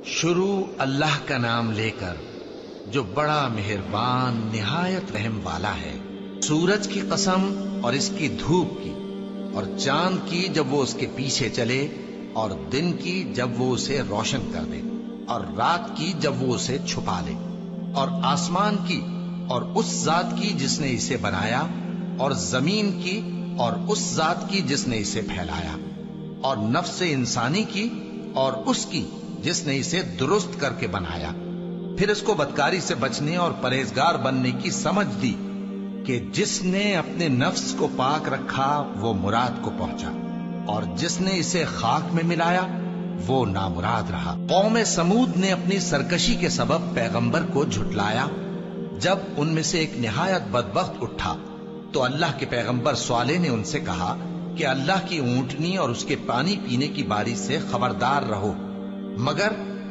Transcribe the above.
شروع اللہ کا نام لے کر جو بڑا مہربان نہایت رحم والا ہے۔ سورج کی قسم اور اس کی دھوپ کی، اور چاند کی جب وہ اس کے پیچھے چلے، اور دن کی جب وہ اسے روشن کر دے، اور رات کی جب وہ اسے چھپا لے، اور آسمان کی اور اس ذات کی جس نے اسے بنایا، اور زمین کی اور اس ذات کی جس نے اسے پھیلایا، اور نفس انسانی کی اور اس کی جس نے اسے درست کر کے بنایا، پھر اس کو بدکاری سے بچنے اور پرہیزگار بننے کی سمجھ دی کہ جس نے اپنے نفس کو پاک رکھا وہ مراد کو پہنچا، اور جس نے اسے خاک میں ملایا وہ نامراد رہا۔ قوم سمود نے اپنی سرکشی کے سبب پیغمبر کو جھٹلایا۔ جب ان میں سے ایک نہایت بدبخت اٹھا تو اللہ کے پیغمبر صالح نے ان سے کہا کہ اللہ کی اونٹنی اور اس کے پانی پینے کی باری سے خبردار رہو، مگر